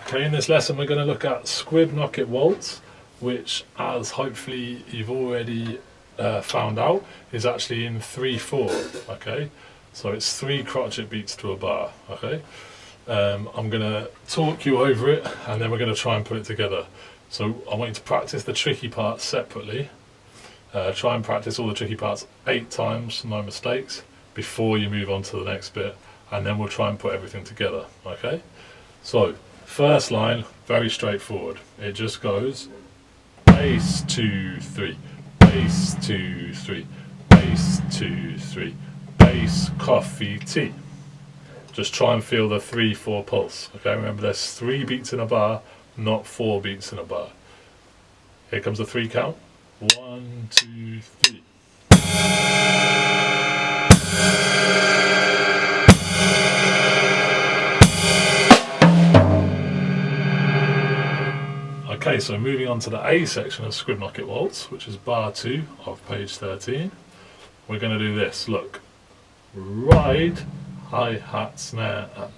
Okay, in this lesson we're going to look at Squibnocket Waltz, which, as hopefully you've already found out, is actually in 3/4. Okay, so it's 3 crotchet beats to a bar. Okay, I'm going to talk you over it and then we're going to try and put it together. So I want you to practice the tricky parts separately. Try and practice all the tricky parts 8 times, no mistakes, before you move on to the next bit, and then we'll try and put everything together. Okay, so first line, very straightforward. It just goes bass 2 3, bass 2 3, bass 2 3, bass coffee tea. Just try and feel the 3/4 pulse. Okay, remember there's 3 beats in a bar, not 4 beats in a bar. Here comes the 3 count. 1 2 3. Okay, so moving on to the A section of Squibnocket Waltz, which is bar 2 of page 13. We're going to do this. Look, ride, hi-hat, snare, and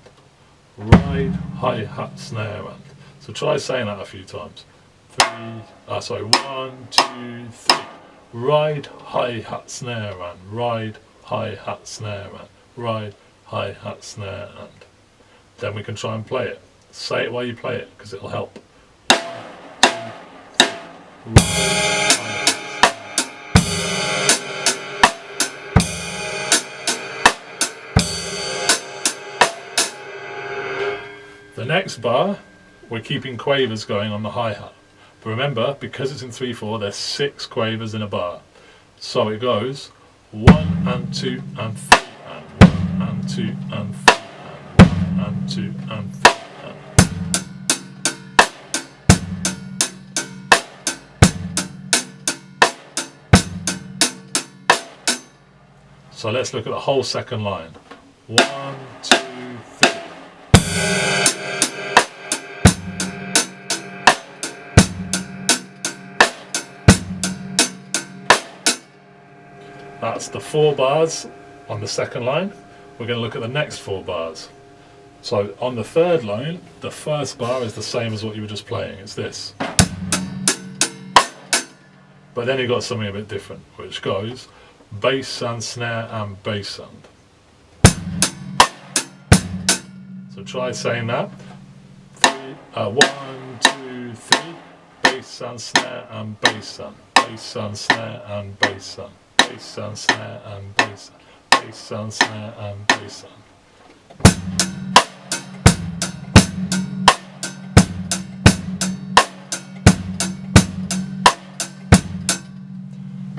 ride, hi-hat, snare, and. So try saying that a few times. 1 2 3. Ride, hi-hat, snare, and ride, hi-hat, snare, and ride, hi-hat, snare, and. Then we can try and play it. Say it while you play it, because it'll help. The next bar, we're keeping quavers going on the hi-hat. But remember, because it's in 3/4, there's 6 quavers in a bar. So it goes 1 and 2 and 3 and 1 and 2 and 3 and 1 and 2 and 3. So let's look at the whole second line. 1 2 3. That's the 4 bars on the second line. We're going to look at the next 4 bars. So on the third line, the first bar is the same as what you were just playing. It's this. But then you've got something a bit different, which goes bass and snare and bass and. So try saying that. 1 2 3. Bass and snare and bass and. Bass and snare and bass and. Bass and snare and bass and. Bass and snare and bass and.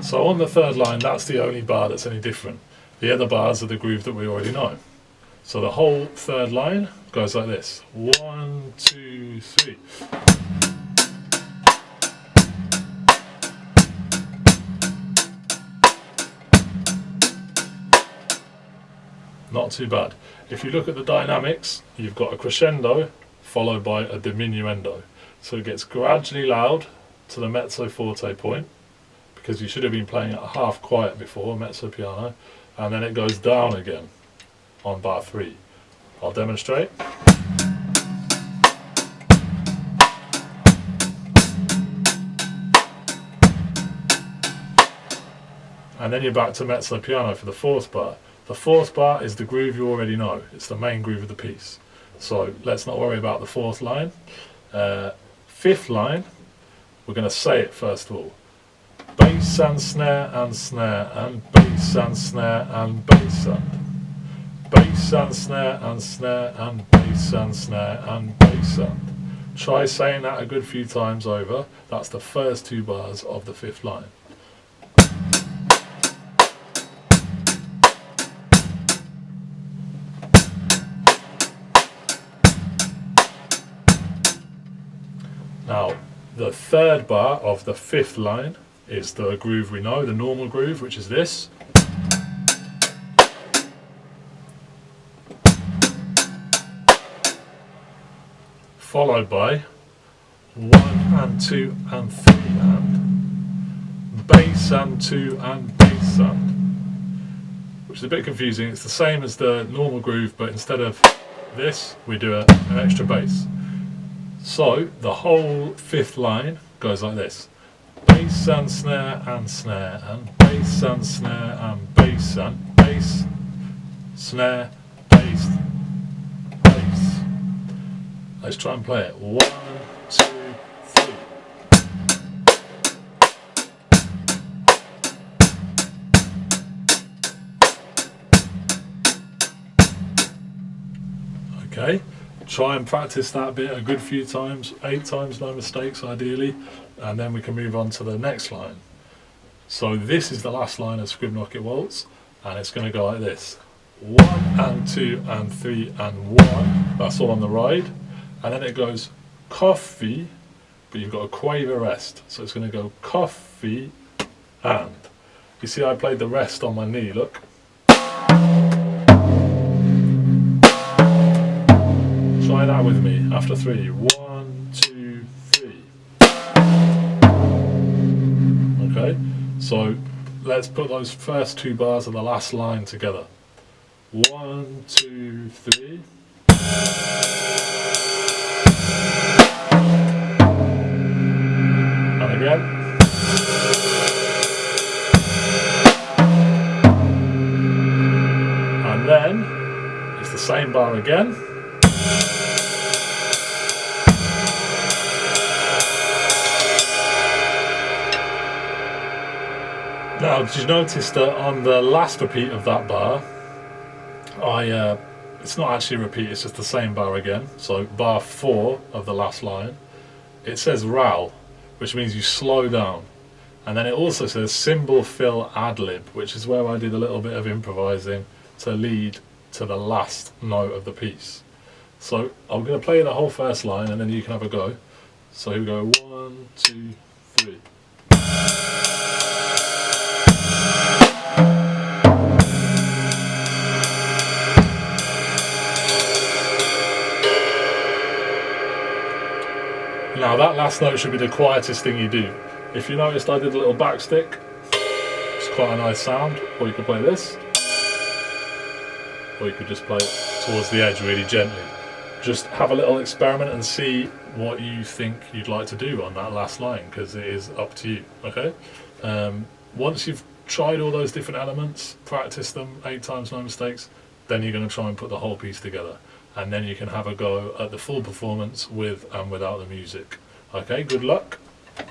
So on the third line, that's the only bar that's any different. The other bars are the groove that we already know. So the whole third line goes like this. 1 2 3. Not too bad. If you look at the dynamics, you've got a crescendo followed by a diminuendo. So it gets gradually loud to the mezzo forte point, because you should have been playing at half quiet before, mezzo piano, and then it goes down again on bar 3. I'll demonstrate. And then you're back to mezzo piano for the 4th bar. The 4th bar is the groove you already know. It's the main groove of the piece. So let's not worry about the 4th line. 5th line, we're going to say it first of all. Bass and snare and snare and bass and snare and bass and. Bass and snare and snare and bass and snare and bass and. Try saying that a good few times over. That's the first 2 bars of the 5th line. Now, the 3rd bar of the 5th line is the groove we know, the normal groove, which is this. Followed by 1 and 2 and 3 and bass and 2 and bass and, which is a bit confusing. It's the same as the normal groove, but instead of this, we do an extra bass. So the whole fifth line goes like this: bass and snare and snare and bass and snare and bass and bass, snare, bass, bass. Let's try and play it. 1, 2, 3. Okay, try and practice that bit a good few times, 8 times, no mistakes ideally, and then we can move on to the next line. So this is the last line of Squibnocket Waltz, and it's going to go like this: 1 and 2 and 3 and 1. That's all on the ride, and then it goes coffee, but you've got a quaver rest, so it's going to go coffee and. You see, I played the rest on my knee. Look. Try that with me after 3. 1, 2, 3. Okay, so let's put those first 2 bars of the last line together. 1, 2, 3. And again. And then it's the same bar again. Now, did you notice that on the last repeat of that bar, it's not actually a repeat, it's just the same bar again. So bar 4 of the last line, it says ral, which means you slow down. And then it also says cymbal fill ad-lib, which is where I did a little bit of improvising to lead to the last note of the piece. So I'm going to play the whole first line and then you can have a go. So here we go, 1, 2, 3. Now that last note should be the quietest thing you do. If you noticed, I did a little backstick. It's quite a nice sound. Or you could play this. Or you could just play it towards the edge really gently. Just have a little experiment and see what you think you'd like to do on that last line, because it is up to you, okay? Once you've tried all those different elements, practice them 8 times, no mistakes, then you're going to try and put the whole piece together. And then you can have a go at the full performance with and without the music. Okay, good luck.